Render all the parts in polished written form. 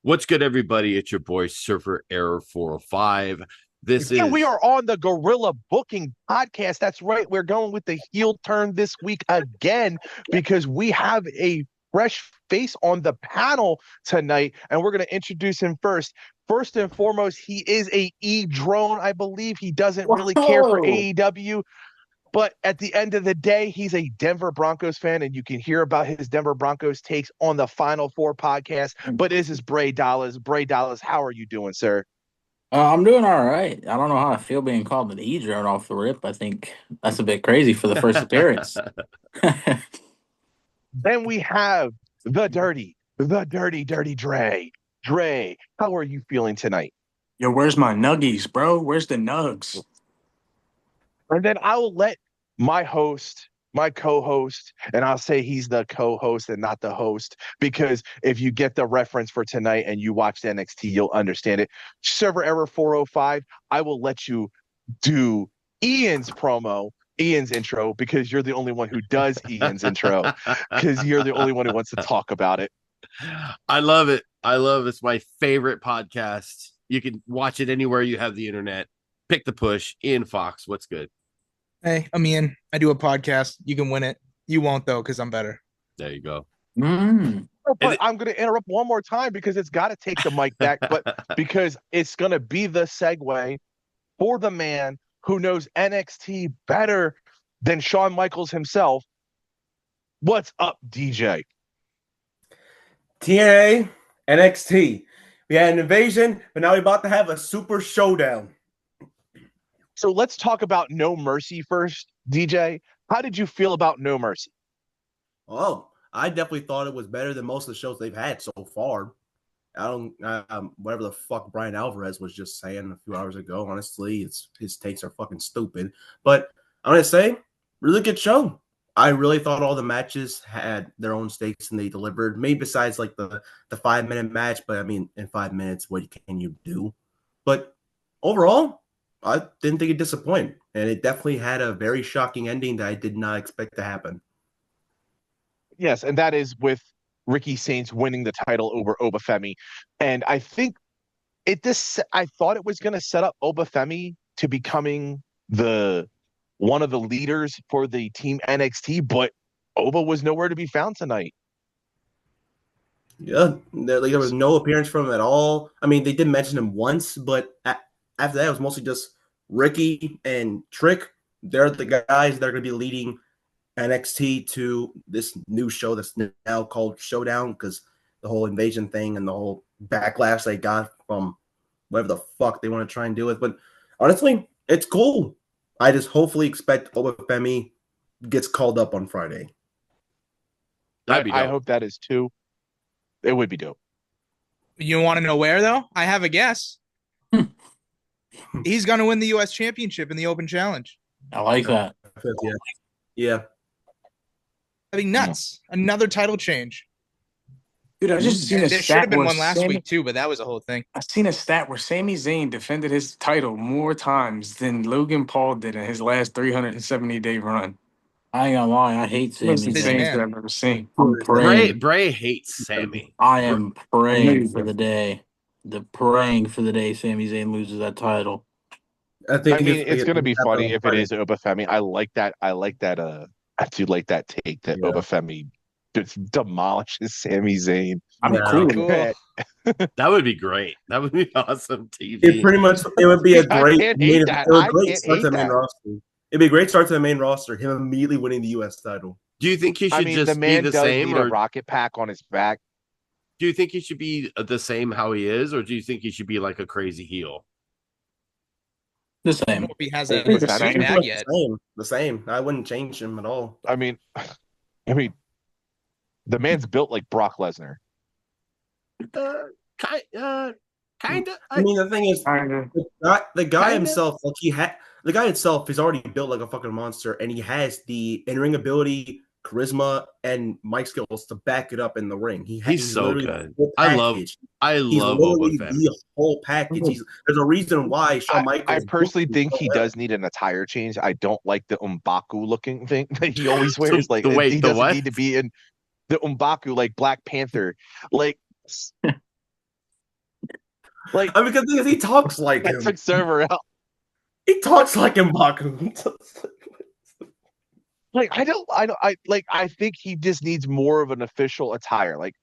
What's good, everybody? It's your boy Surfer Error 405. This And we is are on the Gorilla Booking podcast. That's right. We're going with the heel turn this week again because we have a fresh face on the panel tonight, and we're going to introduce him first. First and foremost, he is a drone. I believe he doesn't really care for Whoa. AEW, but at the end of the day, he's a Denver Broncos fan, and you can hear about his Denver Broncos takes on the Final Four podcast. But this is Bray Dallas. Bray Dallas, how are you doing, sir? I'm doing all right. I don't know how I feel being called an E-drone off the rip. I think that's a bit crazy for the first appearance. Then we have the dirty Dre. Dre, how are you feeling tonight? Yo, where's my nuggies, bro? Where's the nugs? And then I will let my host, my co-host, and I'll say he's the co-host and not the host, because if you get the reference for tonight and you watched NXT, you'll understand it. Server Error 405, I will let you do Ian's promo, Ian's intro, because you're the only one who does Ian's intro, because you're the only one who wants to talk about it. I love it. It's my favorite podcast. You can watch it anywhere you have the internet. Pick the push. Ian Fox, what's good? Hey, I'm Ian. I do a podcast. You can win it. You won't, though, because I'm better. There you go. But I'm going to interrupt one more time because it's got to take the mic back, but because it's going to be the segue for the man who knows NXT better than Shawn Michaels himself. What's up, DJ? TNA, NXT. We had an invasion, but now we're about to have a super showdown. So let's talk about No Mercy first, DJ. How did you feel about No Mercy? Oh, I definitely thought it was better than most of the shows they've had so far. Whatever the fuck Brian Alvarez was just saying a few hours ago, honestly, his takes are fucking stupid. But I'm going to say, really good show. I really thought all the matches had their own stakes and they delivered. Maybe besides like the 5-minute match, but I mean, in 5 minutes, what can you do? But overall, I didn't think it disappointed. And it definitely had a very shocking ending that I did not expect to happen. Yes, and that is with Ricky Saints winning the title over Obafemi. And I think I thought it was going to set up Obafemi to becoming one of the leaders for the team NXT, but Oba was nowhere to be found tonight. Yeah, there was no appearance from him at all. I mean, they did mention him once, but after that, it was mostly just Ricky and Trick. They're the guys that are going to be leading NXT to this new show that's now called Showdown, because the whole invasion thing and the whole backlash they got from whatever the fuck they want to try and do with. But honestly, it's cool. I just hopefully expect Obafemi gets called up on Friday. I hope that is too. It would be dope. You want to know where, though? I have a guess. He's going to win the U.S. Championship in the Open Challenge. I like that. Yeah. I mean, nuts. Another title change. Dude, I just seen a There should stat have been where one last week, too, but that was a whole thing. I seen a stat where Sami Zayn defended his title more times than Logan Paul did in his last 370-day run. I ain't gonna lie, I hate Sami Most insane man. shit I've ever seen. I'm praying. Bray hates Sammy. I am praying for the day. Praying for the day Sami Zayn loses that title. I I mean, it's going to be funny if it is Obafemi. I like that. I do like that take that Obafemi demolishes Sami Zayn. I'm Yeah. cool. Cool. That would be great. That would be awesome TV. It would be a I great can't hate that. I can't start to hate the main that. roster. It'd be a great start to the main roster. Him immediately winning the U.S. title. Do you think he should I mean, just the man be the does same, need or a rocket pack on his back. do you think he should be the same how he is, or do you think he should be like a crazy heel? The I don't same. know if he has I a think the suit same. bag yet. The same. I wouldn't change him at all. I mean, the man's built like Brock Lesnar. Kind of. I mean, the thing is, Kinda. the guy Kinda. himself, the guy itself is already built like a fucking monster, and he has the in-ring ability, charisma, and mic skills to back it up in the ring. He's so literally good. the whole I love package. He's literally Obafemi. the whole package. There's a reason why Shawn I Michaels. personally think he does need an attire change. I don't like the Umbaku looking thing that he always wears. Like he doesn't what? need to be in the Umbaku like Black Panther. Like Like I mean, because he talks like I him. took server out. He talks like M'Baku. Like I think he just needs more of an official attire. Like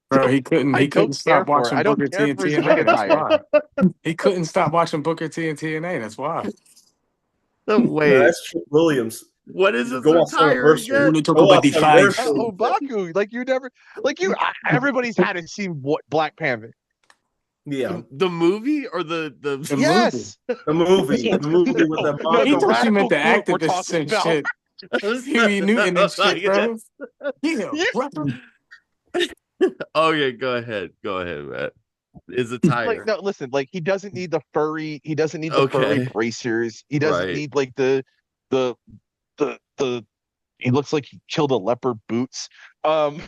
Bro, he couldn't. I He couldn't don't stop care for it. watching I don't Booker care T and for his TNA. ring That's attire. why he couldn't stop watching Booker T and TNA. That's why. No, No, wait, that's Trick Williams. what is his Go on attire Slammiversary. again? They talk Go about on the five. Slammiversary. Baku, like you never, like you. Everybody's had to see what Black Panther. Yeah, The movie or the The Yes, the movie with the No, He the thought you meant the radical clip we're activists talking and about. shit. Huey Newton and shit, bro. Yeah, Yeah. brother. Okay, go ahead, Matt. His attire. Like no, listen, like he doesn't need the furry. He doesn't need the furry Okay. bracers. He doesn't Right. need like the. He looks like he killed a leopard boots. Okay.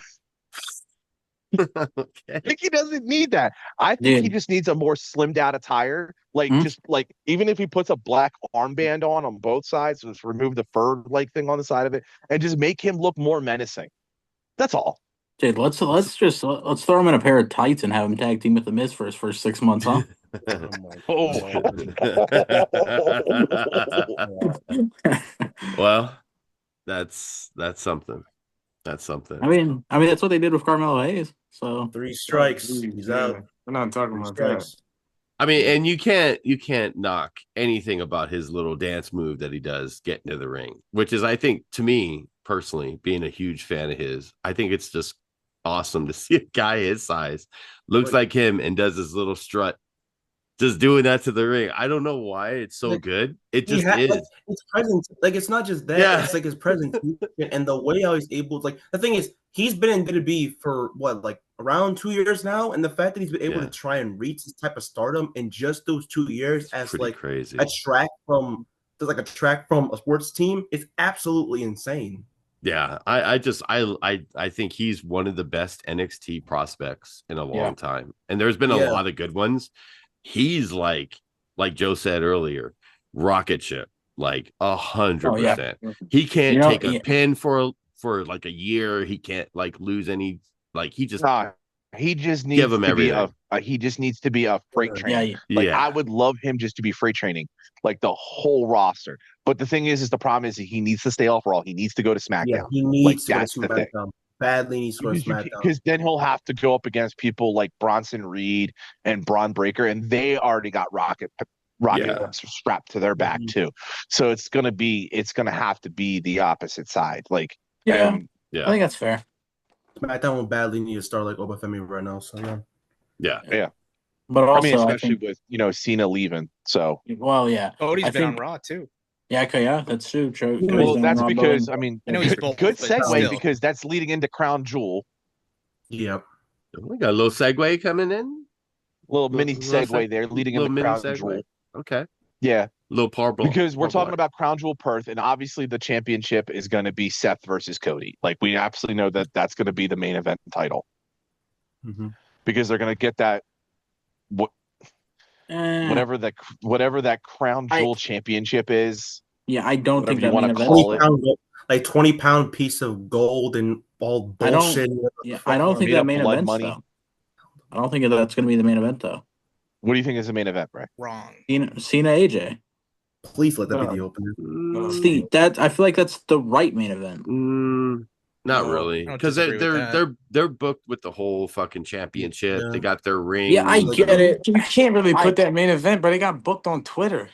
Like he doesn't need that. I think he Dude. just needs a more slimmed out attire. Like Hmm? just like even if he puts a black armband on both sides, just remove the fur like thing on the side of it, and just make him look more menacing. That's all. Dude, let's throw him in a pair of tights and have him tag team with the Miz for his first 6 months, huh? Well, that's something. That's something. I mean that's what they did with Carmelo Hayes. So 3 strikes. He's out. We're not talking 3 about that. strikes. I mean, and you can't knock anything about his little dance move that he does getting to the ring, which is, I think, to me personally, being a huge fan of his, I think it's just awesome to see a guy his size looks like him and does his little strut, just doing that to the ring. I don't know why it's so Like, good. It He just had, is. like, his presence, like it's not just that, Yeah. it's like his presence and the way how he's able to, like, the thing is, he's been in WWE for what, like around 2 years now, and the fact that he's been able Yeah. to try and reach this type of stardom in just those 2 years It's as pretty like crazy. a track from a sports team is absolutely insane. Yeah, I think he's one of the best NXT prospects in a long time, and there's been a Yeah. lot of good ones. He's like Joe said earlier, rocket ship, like 100%. He can't You know, take a yeah. pin for like a year. He can't like lose any. Like he just Nah, he just needs Give him to be everything. he just needs to be a freight train. Yeah, Like yeah. I would love him just to be freight training, like the whole roster. But the thing is the problem is he needs to stay off Raw. He needs to go to SmackDown. Yeah, he needs to go that's to the thing. SmackDown. Badly needs to go to SmackDown. Because then he'll have to go up against people like Bronson Reed and Braun Breaker, and they already got rocket Yeah. strapped to their back too. So it's gonna have to be the opposite side. Like Yeah, Yeah. I think that's fair. SmackDown will badly need to start like Obafemi right now. So yeah. Yeah. But also, I mean, I especially think, with Cena leaving. So well, yeah, Cody's I been on think- Raw too. yeah, okay, yeah, that's true. Cody's well, been that's on Raw because more I mean, I know he's good, both, good but segue still. because that's leading into Crown Jewel. Yep. We got a little segue coming in. Little mini Little segue there, leading little into mini Crown segue. Jewel. Okay. Yeah, Little parble. because we're Parble. talking about Crown Jewel Perth, and obviously the championship is going to be Seth versus Cody. Like we absolutely know that that's going to be the main event title because they're going to get that Eh, whatever that Crown Jewel championship is. yeah, I don't think whatever that you main wanna event. call it. Like 20-pound piece of gold and all I don't- bullshit. Yeah, I don't think made that up main blood event money. though. I don't think that's going to be the main event though. What do you think is the main event, Bray? Wrong. Cena AJ. Please let that be the opener. Steve, I feel like that's the right main event. Not No, really, I don't because disagree with that. they're booked with the whole fucking championship. Yeah. They got their ring. Yeah, I get it. You can't really put that main event, but they got booked on Twitter.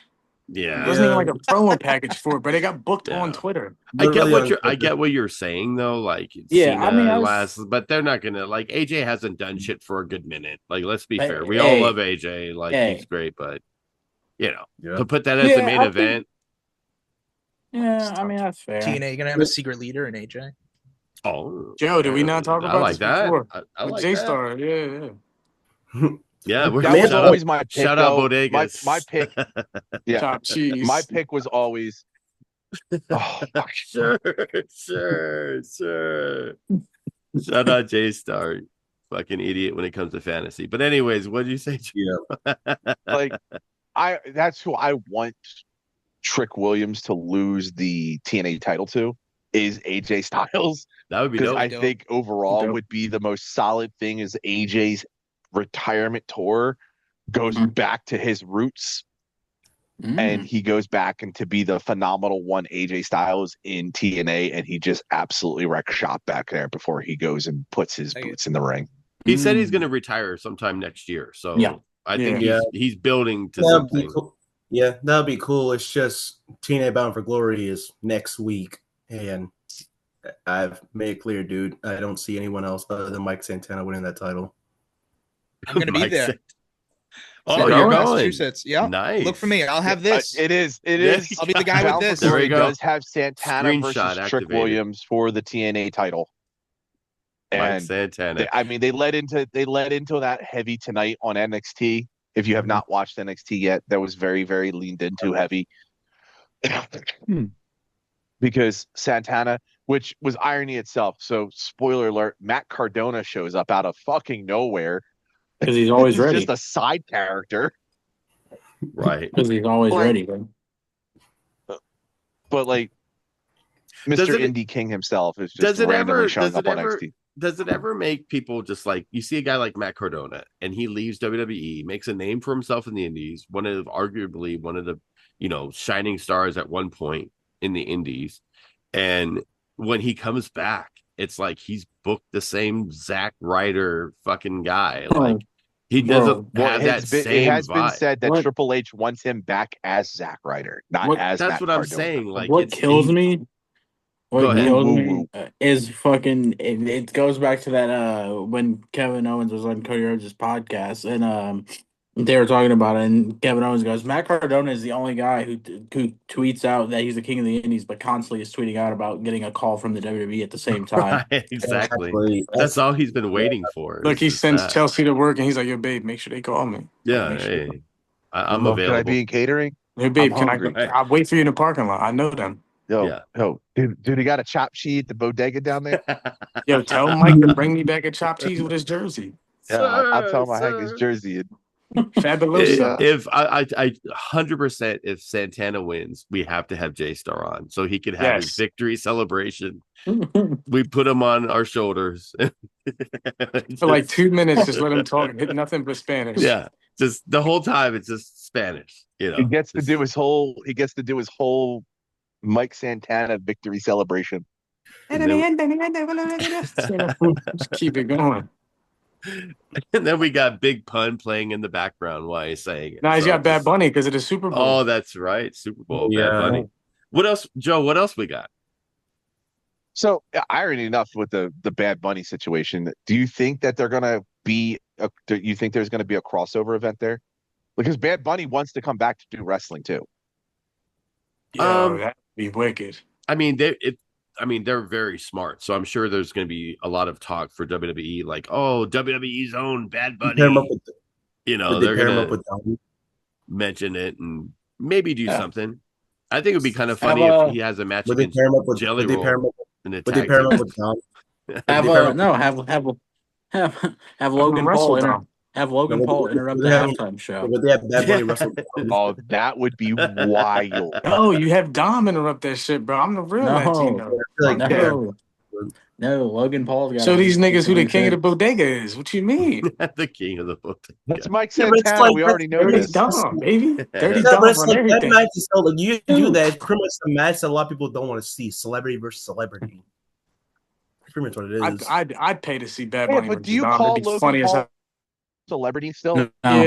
It Yeah, wasn't even like a promo package for it, but they got booked Yeah. on Twitter. I get what Literally I get what you're saying though. Like, Yeah, Cena I mean, I was- but they're not gonna like AJ hasn't done shit for a good minute. Like, let's be Hey, fair. We all hey, love AJ. Like, hey. he's great, but you know, Yeah. to put that as Yeah, the main I think- event. Yeah, I mean that's fair. TNA gonna have a secret leader in AJ. Oh, Joe, did we not talk I about like this that. before? I With like J that. Star, yeah. Yeah, we're That was shout out- always my pick. shout out though. Bodegas. My pick. Yeah, Chopped cheese. my pick was always. Oh, fuck. Sure. Shout out J Star, fucking idiot when it comes to fantasy. But anyways, what did you say? Like that's who I want Trick Williams to lose the TNA title to is AJ Styles, That would be because dope. I think overall Dope. would be the most solid thing is AJ's retirement tour goes back to his roots, and he goes back and to be the phenomenal one AJ Styles in TNA, and he just absolutely wrecks shop back there before he goes and puts his boots in the ring. He said he's going to retire sometime next year, so Yeah. I think Yeah. he's building to That'd be something. cool. Yeah, that'd be cool. It's just TNA Bound for Glory is next week, and I've made it clear, dude. I don't see anyone else other than Mike Santana winning that title. I'm going to be Mike there. said- Oh, St. you're Louis, going. Massachusetts. Yeah. Nice. Look for me. I'll have this. It is. Yeah. I'll be the guy with Bound for this. There Glory we go. does have Santana Screenshot versus Trick activated. Williams for the TNA title. Mike And Santana. they led into that heavy tonight on NXT. If you have not watched NXT yet, that was very, very leaned into heavy. Because Santana, which was irony itself. So, spoiler alert, Matt Cardona shows up out of fucking nowhere. Because he's always He's ready. just a side character. Right. Because he's always Like- ready. Man. But like Does Mr. it- Indie King himself is does just it randomly ever- showing does up it on ever- NXT. Does it ever make people just like you see a guy like Matt Cardona and he leaves WWE, makes a name for himself in the Indies, arguably one of the shining stars at one point in the Indies, and when he comes back, it's like he's booked the same Zack Ryder fucking guy. Like he doesn't have that same it has been vibe. said that What- Triple H wants him back as Zack Ryder, not What- as That's Matt what I'm Cardona. saying. Like what it's- kills he- me? Go What ahead. kills Woo, me woo. is fucking. It goes back to that when Kevin Owens was on Cody Rhodes' podcast and they were talking about it, and Kevin Owens goes, "Matt Cardona is the only guy who tweets out that he's the king of the Indies, but constantly is tweeting out about getting a call from the WWE at the same time." Right, exactly. That's all he's been waiting for. Look, is he just sends that. Chelsea to work, and he's like, "Yo, babe, make sure they call me." Yeah, Make sure- hey, I'm Well, available. Can I be in catering? Hey, babe, I'm can hungry. I'll wait for you in the parking lot. I know them. Yo, dude, he got a chop cheese at the bodega down there. Yo, tell Mike to bring me back a chopped cheese with his jersey. Yeah, I'll tell him I hang his jersey. Fabuloso. If I 100%, if Santana wins, we have to have J Star on so he can have his Yes. victory celebration. We put him on our shoulders For like 2 minutes, just let him talk. Hit nothing but Spanish. Yeah, just the whole time it's just Spanish. He gets to do his whole. He gets to do his whole Mike Santana victory celebration. And then, Just keep it going. and then we got Big Pun playing in the background while he's saying it. Now he's So got Bad just- Bunny because of the Super Bowl. Oh, that's right, Super Bowl. Bad Yeah. Bunny. What else, Joe? What else we got? So, irony enough with the Bad Bunny situation, do you think that they're gonna be? Do you think there's gonna be a crossover event there? Because Bad Bunny wants to come back to do wrestling too. Yo, that'd be wicked. I mean, they're very smart, so I'm sure there's going to be a lot of talk for WWE, like, oh, WWE's own Bad Bunny. Pair him up with, They're pair him going up to with Dom. mention it and maybe do Yeah. something. I think it would be kind of funny Have if he has a match Would they against pair him up with? Jelly Would they pair him Roll up? in a Would they tag pair him team. up with Dom? Have They pair him up- no have Logan wrestle Paul Dom. have Logan No, Paul would- interrupt would the they have- halftime show. Would they have Bad Bunny wrestle? Dom? Oh, that would be wild. Oh, you have Dom interrupt that shit, bro. I'm the real No. Latino. I feel like No, Logan Paul's got. So these niggas who the king of the bodega is. What you mean? The king of the book. That's Mike Yeah, but it's Santana. like- We already know Dirty this. Dom, baby. Dirty Yeah, Dom but it's on like that everything. match is so like you do that. It's pretty much the match that a lot of people don't want to see. Celebrity versus celebrity. That's pretty much what it is. I'd pay to see Bad Yeah, Bunny. but versus do you Dom. call It'd be Logan funny as Paul hell. celebrity still? No. Yeah.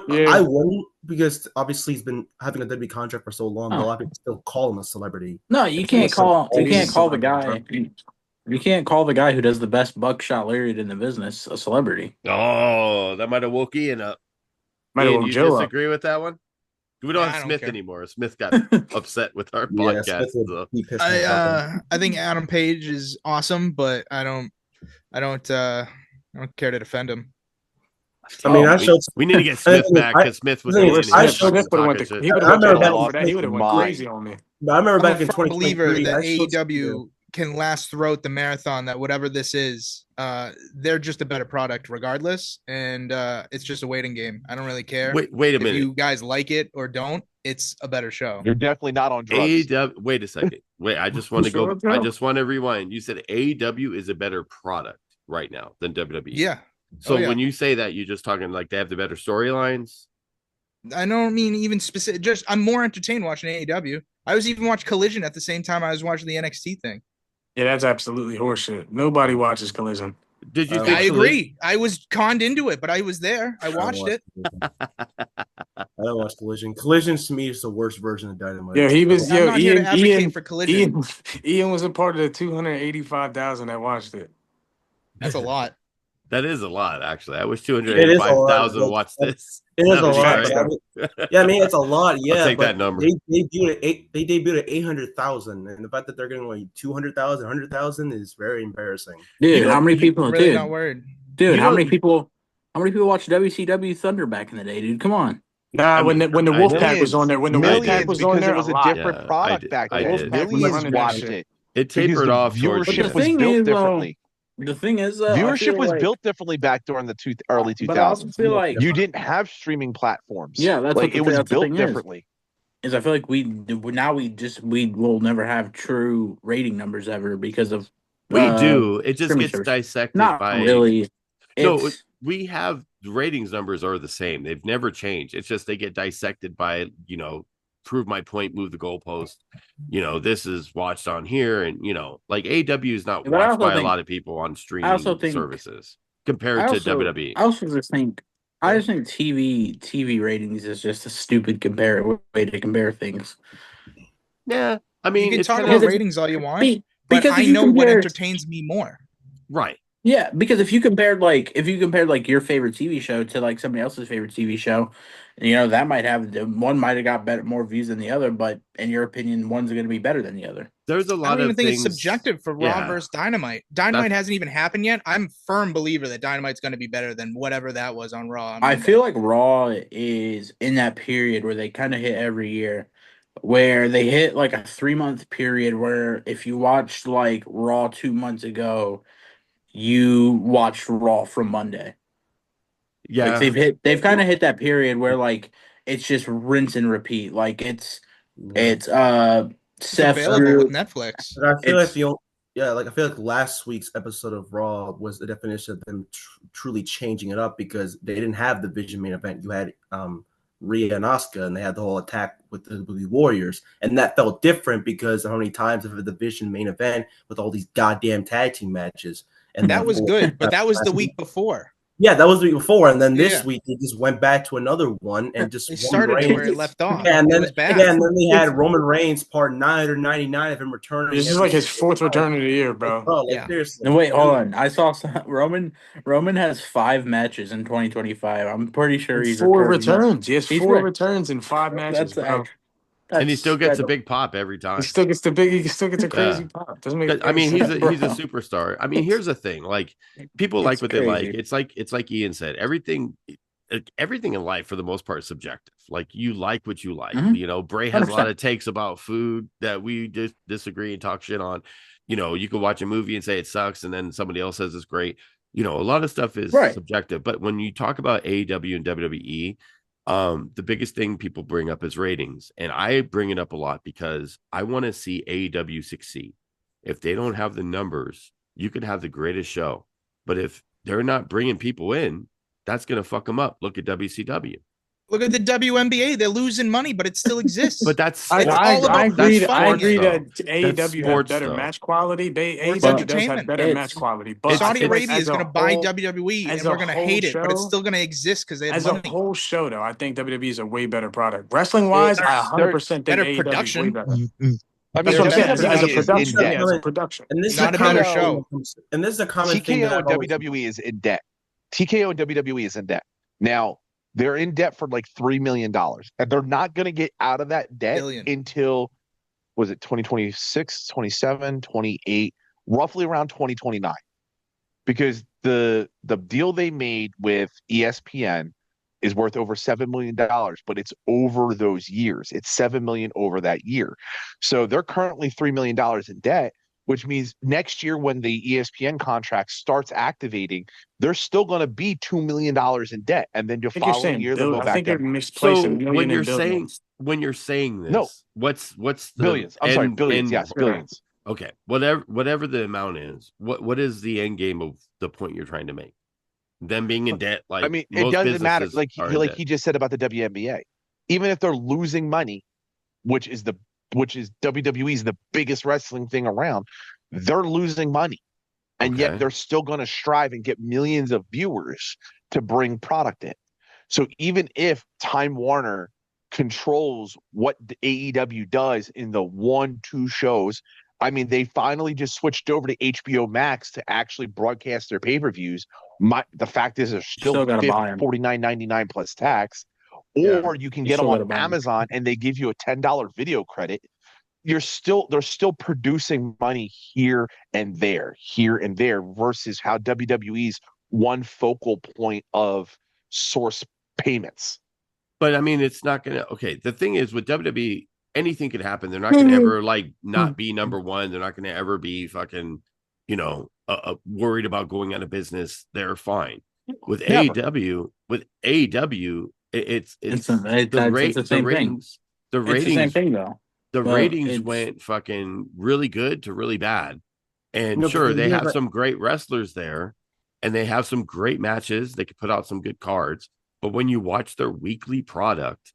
Yeah. I wouldn't because obviously he's been having a WWE contract for so long. But a lot of people still call him a celebrity. No, you can't Listen, call the always guy. celebrity. You can't call the guy who does the best buckshot lariat in the business a celebrity. Oh, that might have woke Ian up. Might have Ian, woke you Joe up. disagree with that one? We don't I have don't Smith care. anymore. Smith got upset with our Yeah, podcast. Smith so. would be pissed me off. I think Adam Page is awesome, but I don't care to defend him. I mean, I showed. We need to get Smith back because Smith was I- alien I and showed fucking Smith would have went talking to, shit. he would I have went remember to that hell was for that. He would have went mine. crazy on me. I remember back I'm in a firm believer 2023. that I showed AEW can last throughout the marathon. That whatever this is, they're just a better product regardless, and it's just a waiting game. I don't really care Wait a if minute. you guys like it or don't. It's a better show. You're definitely not on drugs. AEW. Wait a second. Wait, I just want to Sure, go. I bro. just want to rewind. You said AEW is a better product right now than WWE. Yeah, So yeah. when you say that, you're just talking like they have the better storylines. I don't mean even specific. Just I'm more entertained watching AEW. I was even watching Collision at the same time I was watching the NXT thing. Yeah, that's absolutely horseshit. Nobody watches Collision. Did you I think I watched agree. I was conned into it, but I was there. I watched it. I don't watch Collision. Collision to me is the worst version of Dynamite. Yeah, he was. I'm Yo, not here to advocate for Collision. Ian was a part of the 285,000 that watched it. That's a lot. That is a lot, actually. I wish It is a lot, 285,000 but- watched this. It is That'd a be lot. great. But I mean, yeah, I mean it's a lot. Yeah, take but that number. They debuted at 800,000, and the fact that they're getting like 200,000, 100,000 is very embarrassing. Dude, how many people? Really Dude, not worried. dude, You how know- many people? How many people watched WCW Thunder back in the day, dude? Come on. Nah, when the I Wolfpack was on there, when the millions, Wolfpack was on because there, it was a a lot. different Yeah, product I back did. then. I did. Millions Running that watched shit. it It because tapered the off towards But the viewership the was thing built is, differently. The thing is, I Viewership feel was like- built differently back during the early 2000s. But I also feel like You didn't have streaming platforms. Yeah, that's like what the it was that's the built thing is. differently. I feel like we will never have true rating numbers ever because of We do. It just streaming gets service. dissected Not by really. No, It's- we have the ratings numbers are the same. They've never changed. It's just they get dissected by, prove my point, move the goalpost. This is watched on here, and like AW is not But I watched also by a think- lot of people on streaming also think- services compared I to also, WWE. I also just think TV ratings is just a stupid way to compare things. Yeah, I mean, You can it's talk kind about of ratings all you want, Be- but because I if you know what compare- entertains me more. right. Yeah, because if you compared like your favorite TV show to like somebody else's favorite TV show, that one might have got more views than the other, but in your opinion, one's going to be better than the other. There's a I lot don't even of think things. it's subjective for Raw Yeah. versus Dynamite. Dynamite That's- hasn't even happened yet. I'm a firm believer that Dynamite's going to be better than whatever that was on Raw. on I Monday. feel like Raw is in that period where they kind of hit every year, where they hit like a 3-month period where if you watched like Raw 2 months ago, you watched Raw from Monday. Yeah, Like they've kind of hit that period where like it's just rinse and repeat. Like it's it's Seth available Drew. with Netflix. But I feel It's- like I feel like last week's episode of Raw was the definition of them truly changing it up because they didn't have the Vision main event. You had Rhea and Asuka, and they had the whole attack with the Warriors, and that felt different because of how many times they've had the Vision main event with all these goddamn tag team matches. And That was whole- good, but that was the last week before. Yeah, that was the week before, and then this Yeah. week they just went back to another one and just They Roman started it where it Reigns- left off. Yeah, and It then was bad. yeah, and then they had Roman Reigns part 999 of him returning. This is like his fourth return of the year, bro. Yeah. Seriously. No, wait, hold on. I saw Roman has 5 matches in 2025. I'm pretty sure he's Four returning. returns. He has He's 4 right. returns in 5 matches, bro. and he still gets a that's- big pop every time. He still gets a crazy pop. Doesn't make. I mean, any he's sense. a superstar. I mean, here's the thing: like people like It's what they like. crazy. It's like Ian said. Everything in life, for the most part, is subjective. Like you like what you like. Mhm. Bray has a lot 100%. of takes about food that we just disagree and talk shit on. You could watch a movie and say it sucks, and then somebody else says it's great. A lot of stuff is Right. subjective. But when you talk about AEW and WWE, the biggest thing people bring up is ratings, and I bring it up a lot because I want to see AEW succeed. If they don't have the numbers, you could have the greatest show, but if they're not bringing people in, that's going to fuck them up. Look at WCW. Look at the WNBA. They're losing money, but it still exists. But that's It's all about that's who's I agree funding that That's AEW has sports, better though. match quality. Sports AEW does have entertainment. better It's- match quality. But Saudi I feel like Arabia as is a going to buy whole- WWE, as and a we're going to whole hate it, but it's show- still going to exist because they have As a money. whole show, though, I think WWE is a way better product. Wrestling wise, I 100% think better AEW is way production. better. I mean, That's what I'm saying. As a WWE is in production, debt. yeah, as a production. And this is Not a a better common- show. And this is a common thing that TKO I've and always- WWE is in debt. TKO and WWE is in debt. Now, they're in debt for like $3 million. And they're not going to get out of that debt Billion. until, was it 2026, 27, 28, roughly around 2029. Because the deal they made with ESPN is worth over $7 million, but it's over those years. It's $7 million over that year. So they're currently $3 million in debt, which means next year when the ESPN contract starts activating, they're still going to be $2 million in debt. And then the I think you're following saying year, they'll billion. go I back think you're down. misplacing So million and billions. when you're saying this, No. what's the Billions. I'm sorry, end- billions. end- Yes, billions. Okay, whatever the amount is, what is the end game of the point you're trying to make? them being in debt. Like I mean, it most doesn't matter. businesses Like are in debt. he just said about the WNBA, even if they're losing money, which is WWE's the biggest wrestling thing around, they're losing money, and yet Okay. they're still going to strive and get millions of viewers to bring product in. So even if Time Warner controls what the AEW does in the 1-2 shows, I mean, they finally just switched over to HBO Max to actually broadcast their pay-per-views. The fact is, they're still Still gotta buy 'em. $49.99 plus tax, Yeah. or you can You get them still on gotta buy 'em. Amazon and they give you a $10 video credit. They're still producing money here and there versus how WWE's one focal point of source payments. But I mean, it's not gonna. Okay, the thing is with WWE, anything could happen. They're not gonna ever like not be number one. They're not gonna ever be fucking, worried about going out of business. They're fine. With AEW, it's It's the the same thing. ratings. The It's the same ratings, thing though. the Well, ratings it's- went fucking really good to really bad. And No, sure, but they yeah, have but- some great wrestlers there, and they have some great matches. They could put out some good cards. But when you watch their weekly product,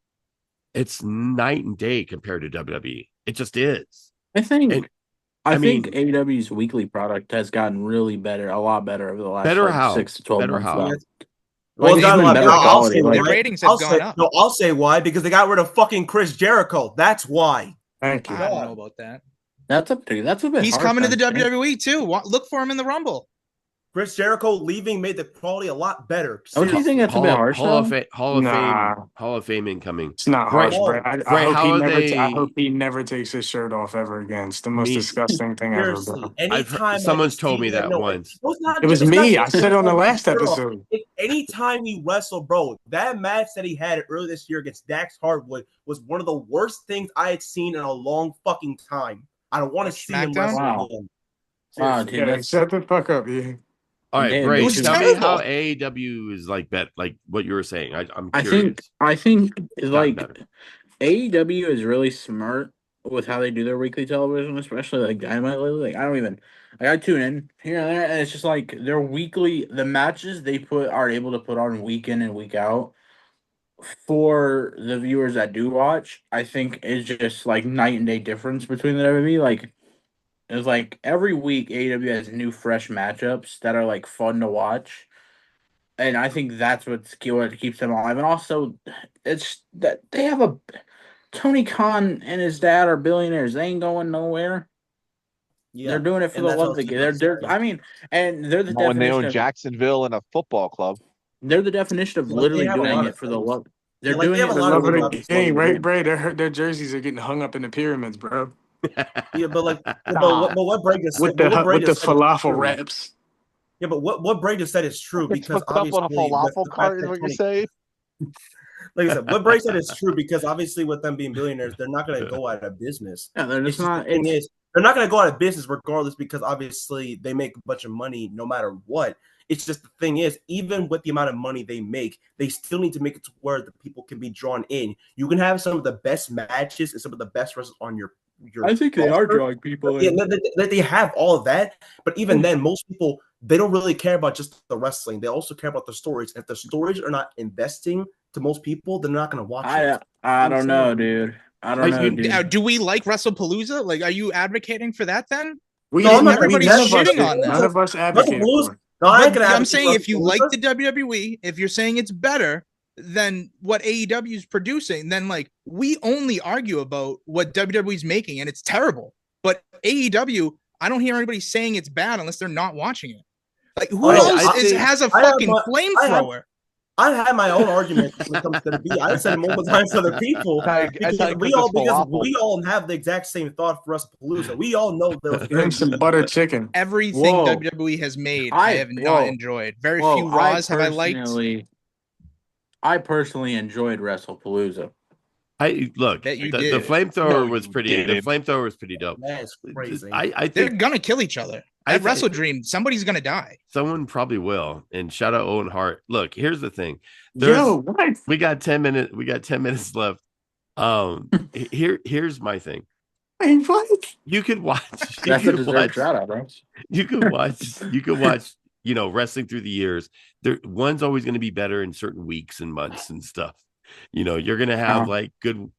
it's night and day compared to WWE. It just is. I think And, I I think mean- AEW's weekly product has gotten really better, a lot better over the last Better like, how? 6 to 12 Better months. how? though. Yeah. Like, Well, it's it's gotten a been lot better better. I'll quality. say Like, Their why. ratings have gone up. No, I'll say why, because they got rid of fucking Chris Jericho. That's why. Thank I you. don't know about that. that's a bit. He's harsh, coming to I the think. WWE too. Look for him in the Rumble. Chris Jericho leaving made the quality a lot better. Don't you think that's a bit harsh? Hall of though? Hall of Fame incoming. It's not Right. harsh, bro. I Right, hope how he are never. they- I hope he never takes his shirt off ever again. It's the most Me- disgusting thing ever, Seriously, bro. anytime someone's I told see me that once. It was me. I said it on the last episode. Anytime he wrestled, bro, that match that he had earlier this year against Dax Hardwood was one of the worst things I had seen in a long fucking time. I don't want to see him SmackDown? wrestle Wow. again. Wow, Seriously. dude, Yeah, that's shut the fuck up, yeah. All right, Damn, Bray, it was tell me terrible. how AEW is like what you were saying. I'm I curious. think like better. AEW is really smart with how they do their weekly television, especially like Dynamite lately. Like I tune in here and there, and it's just like the matches they are able to put on week in and week out for the viewers that do watch. I think is just like night and day difference between the WWE. Like it's like every week AEW has new fresh matchups that are like fun to watch. And I think that's what keeps them alive. And also, it's that they have Tony Khan and his dad are billionaires. They ain't going nowhere. Yeah. They're doing it for And the that's love what of the I game. was They're saying. I mean, and they're the When they definition own of Jacksonville and a football club. they're the definition of Like, they literally have a doing lot it of for the things. love. They're Like, they doing have it a for lot the of love things of the about game. Hey, right, Bray? Their jerseys are getting hung up in the pyramids, bro. Yeah, but like, Nah. but what Bray just With said, the what Bray with the just said is falafel true. wraps. Yeah, but what Bray just said is true It's because hooked up on a obviously, with falafel the fact cart is that what you're Tony- saying? like I said, what Bray said is true because obviously, with them being billionaires, they're not going to go out of business. Yeah, they're It's just just not. the thing is, they're not going to go out of business regardless because obviously they make a bunch of money no matter what. It's just the thing is, even with the amount of money they make, they still need to make it to where the people can be drawn in. You can have some of the best matches and some of the best wrestlers on your. I think they are roster. drawing people Yeah, in. they have all of that, but even then, most people they don't really care about just the wrestling. They also care about the stories. If the stories are not investing to most people, they're not going to watch it. I don't know, dude. I don't know, dude. Do we like WrestlePalooza? Like, are you advocating for that then? We No, didn't- I'm not- everybody's none of us shitting do. on that. None of us advocate Russell for it. No, I ain't But gonna I'm advocate saying for if you Palooza. like the WWE, if you're saying it's better than what AEW is producing, then like we only argue about what WWE's making, and it's terrible. But AEW, I don't hear anybody saying it's bad unless they're not watching it. Like who I else think- has a I have fucking my- flamethrower? I had my own argument when it comes to the beat. I said it multiple times to other people because we all have the exact same thought for Palooza. We all know there was And some butter chicken. Everything Whoa. WWE has made, I have not whoa. enjoyed. Very Well, few Raws have I liked. I personally enjoyed WrestlePalooza. I look. Bet you the did. flamethrower No, was you pretty. The didn't. flamethrower was pretty dope. That's crazy. I They're think gonna kill each other. I At think- Wrestle Dream, somebody's gonna die. someone probably will. And shout out Owen Hart. Look, here's the thing. Yo, what? We got 10 minutes. We got 10 minutes left. Here's my thing. Wait, what? You could watch. You That's a could deserved watch. shout out, bro. You could watch. You could watch wrestling through the years, one's always going to be better in certain weeks and months and stuff. You're going to have like good,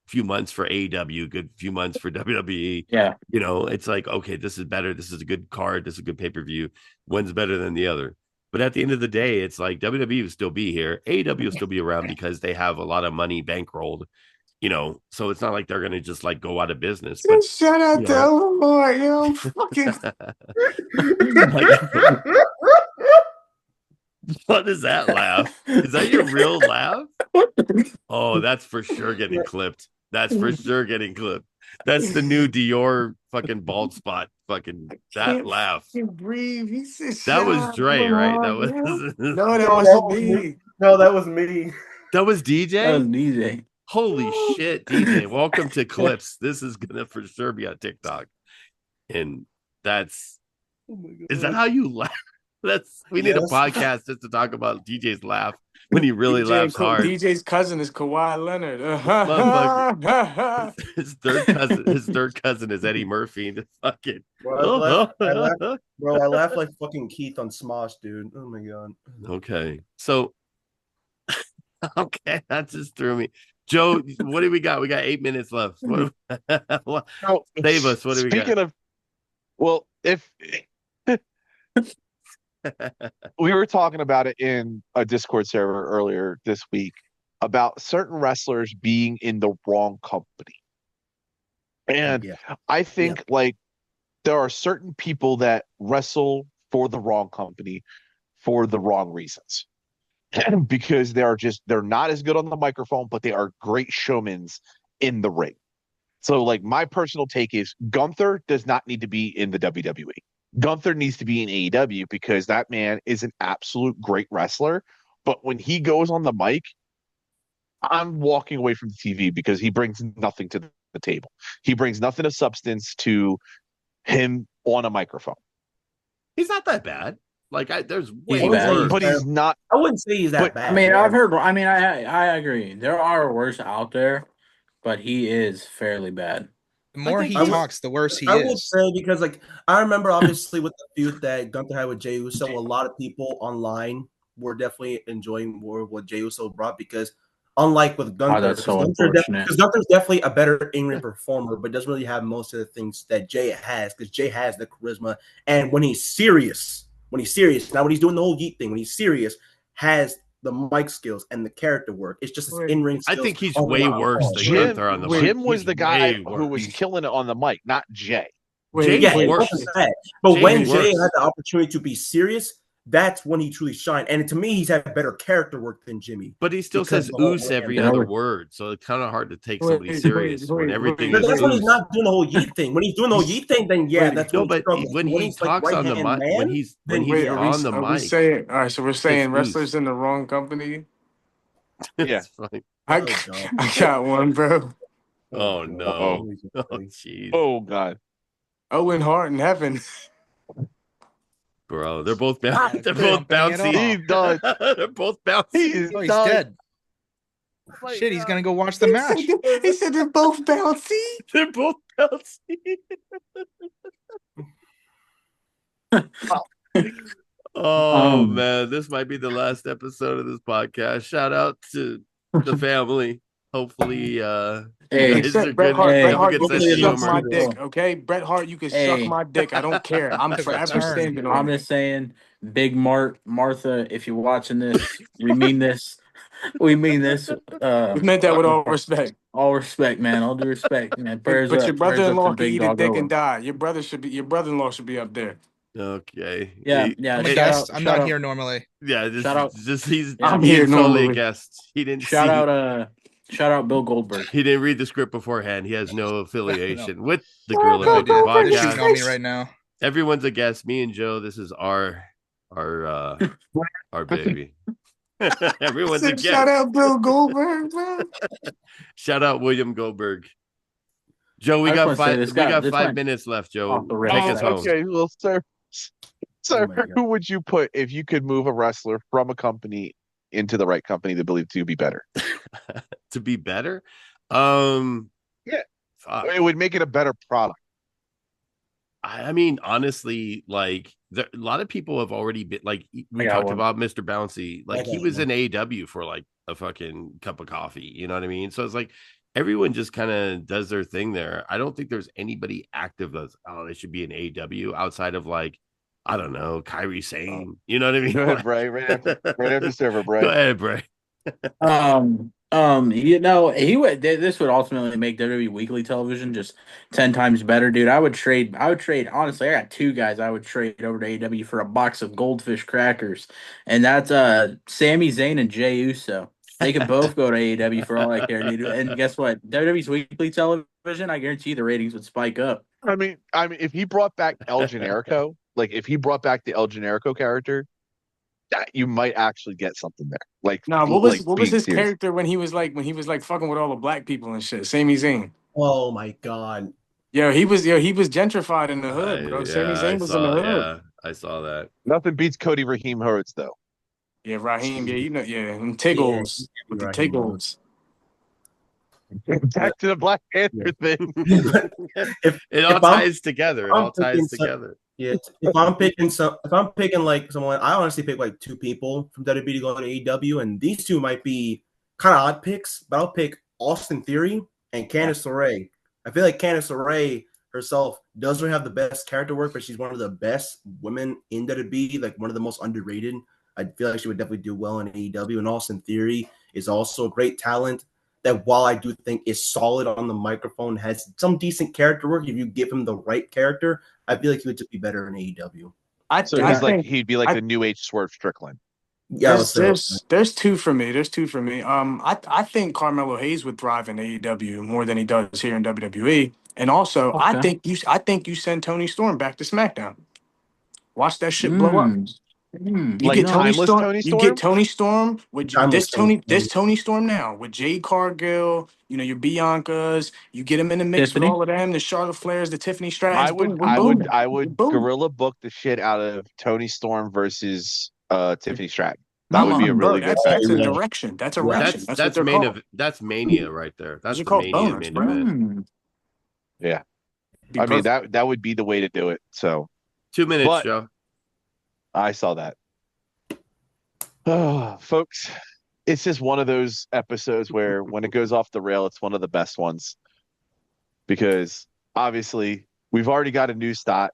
few months for AEW, good few months for WWE. Yeah. It's like, okay, this is better. This is a good card. This is a good pay-per-view. One's better than the other. But at the end of the day, it's like WWE will still be here. AEW will still be around because they have a lot of money bankrolled, so it's not like they're going to just like go out of business. But Shout out to Illinois, yo. Fucking. What is that laugh? Is that your real laugh? Oh, that's for sure getting clipped. That's for sure getting clipped. That's the new Dior fucking bald spot. Fucking that laugh. Breathe. He said, That was Dre, right? That was no, that wasn't me. No, that was me. that was DJ. That was DJ. Holy shit, DJ! Welcome to Clips. This is gonna for sure be on TikTok, and that's is that how you laugh? We need a podcast just to talk about DJ's laugh when he really laughs hard. DJ's cousin is Kawhi Leonard. His third cousin is Eddie Murphy. And fucking Bro, I laugh like fucking Keith on Smosh, dude. Oh my god. Okay, so okay, that just threw me. Joe, what do we got? We got 8 minutes left. Save us. What do we got? Speaking of, well, if we were talking about it in a Discord server earlier this week about certain wrestlers being in the wrong company. And I think like there are certain people that wrestle for the wrong company for the wrong reasons. Because they're not as good on the microphone, but they are great showmans in the ring. So like my personal take is Gunther does not need to be in the WWE. Gunther needs to be in AEW because that man is an absolute great wrestler. But when he goes on the mic, I'm walking away from the TV because he brings nothing to the table. He brings nothing of substance to him on a microphone. He's not that bad. Like there's way He's bad. worse. But he's not. I wouldn't say he's that bad. I mean, I've heard. I mean, I agree. There are worse out there, but he is fairly bad. The more he I would- talks, the worse he I would is. say because like I remember obviously with the feud that Gunther had with Jey Uso, a lot of people online were definitely enjoying more of what Jey Uso brought because unlike with Gunther, that's so because unfortunate. Gunther's definitely a better in-ring performer, but doesn't really have most of the things that Jey has because Jey has the charisma and when he's serious, now when he's doing the whole Yeet thing, when he's serious, has the mic skills and the character work. It's just his in-ring I skills. think he's all way around. worse than Jim, Gunther on the mic. Jim was He's the guy way who was worse. killing it on the mic, not Jay. Jay Yeah, it worse. wasn't that. But Jay when was Jay worse. had the opportunity to be serious, that's when he truly shined. And to me, he's had better character work than Jimmy. But he still Because says the whole "oos" every Yeah. other word, so it's kind of hard to take somebody Wait, serious when everything But is that's when he's "oos." not doing the whole Yeet thing. When he's doing the whole Yeet thing, then yeah, Wait, that's No, when but he struggles. when he he's, like, talks on the right-hand mic, when man, he's then when he's yeah. on the are we mic, saying, all right, so we're saying It's wrestlers loose. in the wrong company? Yeah. it's fine. I Oh, got one, bro. Oh no! Oh jeez, Oh God. Owen Hart in heaven. bro, they're both they're Jumping both it bouncy. off. He's done. They're both bouncy. He's Oh, he's done. dead. My Shit, he's God. gonna go watch the match. He said they're both bouncy. They're both bouncy. Oh man, this might be the last episode of this podcast. Shout out to the family. Hopefully, Hey, guys Said are Bret good. Hart, Hey, Bret Have a Hart, good you sense can of suck humor. my humor. dick, okay? Bret Hart, you can Hey. suck my dick. I don't care. I'm Took a forever turn. standing I'm on it. just saying, Big Martha, if you're watching this, we mean this. We mean this. We meant that with all respect. All respect, man. All due respect, man. Prayers But up. your Prayers up brother-in-law to can Big eat a Dog dick Owen. and die. Your brother-in-law should be up there. Okay. Yeah, He- yeah. I'm a shout guest. out- I'm shout not out- here normally. yeah. Shout out- He's I'm he's here totally a normally. guest. He didn't Shout see. out Bill Goldberg. He didn't read the script beforehand. He has no affiliation with the Oh, Gorilla no, People dude. They're Podcast. shooting on me right now. Everyone's a guest. Me and Joe. This is our baby. Everyone's a Shout guest. out Bill Goldberg, man. Shout out William Goldberg. Joe, we I just got wanna say five. this We guy- got this 5 went minutes left, Joe. off the rails. Take us home. Okay, well, sir, Oh my God. who would you put if you could move a wrestler from a company into the right company to believe to be better? To be better. Yeah. Fuck. It would make it a better product. I mean, honestly, like a lot of people have already been like we got talked one. about Mr. Bouncy, like I he got was one. in AEW for like a fucking cup of coffee, you know what I mean? So it's like everyone just kind of does their thing there. I don't think there's anybody active that's they should be in AEW outside of like I don't know, Kyrie Sane, you know what I mean? Go ahead, Bray. Right after server, Bray. Go ahead, Bray. He would. This would ultimately make WWE weekly television just 10 times better, dude. I would trade. Honestly, I got two guys I would trade over to AEW for a box of Goldfish crackers, and that's Sami Zayn and Jey Uso. They could both go to AEW for all I care, dude. And guess what? WWE's weekly television, I guarantee you the ratings would spike up. I mean, if he brought back El Generico, like if he brought back the El Generico character, that you might actually get something there. Like, Nah, what was being his serious. character when he was like fucking with all the black people and shit? Sami Zayn. Oh my god. He was gentrified in the hood, bro. Sami Zayn was in the hood. Yeah, I saw that. Nothing beats Cody Raheem Hurts though. Yeah, Raheem. Yeah, and Tiggles Yeah, with the Raheem. Tiggles. Back to the Black Panther thing. It all if I'm- ties together. It I'm all ties thinking so- together. Yeah, if I'm picking like someone, I honestly pick like two people from WWE to go to AEW, and these two might be kind of odd picks, but I'll pick Austin Theory and Candice LeRae. I feel like Candice LeRae herself doesn't have the best character work, but she's one of the best women in WWE, like one of the most underrated. I feel like she would definitely do well in AEW. And Austin Theory is also a great talent that, while I do think is solid on the microphone, has some decent character work. If you give him the right character, I feel like he would just be better in AEW. So he'd be like the new age Swerve Strickland. Yeah, there's two for me. I think Carmelo Hayes would thrive in AEW more than he does here in WWE. And also, I think you send Tony Storm back to SmackDown. Watch that shit blow up. You Like get Tony timeless Storm. Tony You Storm? get Tony Storm with Timeless this Tony Storm now with Jade Cargill. You know your Biancas. You get him in the mix Tiffany? with all of them. The Charlotte Flairs, the Tiffany Strattons. I would Boom. gorilla book the shit out of Tony Storm versus Tiffany Stratton. That would be a really good That's a match. direction. That's a direction. That's what they're called. That's Mania right there. That's They're the called Mania boners, main bro. event. Yeah. Be I mean perfect. that would be the way to do it. So 2 minutes, But- Joe. I saw that. Folks, it's just one of those episodes where when it goes off the rail, it's one of the best ones. Because obviously we've already got a new spot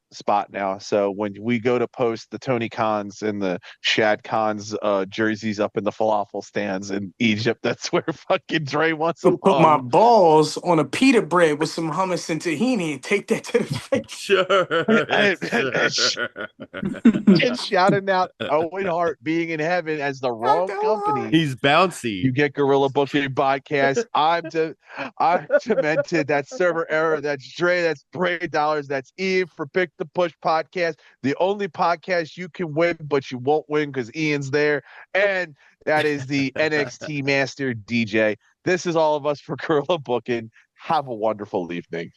now. So when we go to post the Tony Khans and the Shad Khans jerseys up in the falafel stands in Egypt, that's where fucking Dre wants them. Put my balls on a pita bread with some hummus and tahini and take that to the face. Sure. And shouting out Owen Hart being in heaven as the wrong company. He's bouncy. You get Gorilla Booking Podcast. I'm demented. That's server error. That's Dre. That's Bray Dollars. That's Eve for Pick the Push Podcast. The only podcast you can win, but you won't win because Ian's there. And that is the NXT Master DJ. This is all of us for Gorilla Booking. Have a wonderful evening.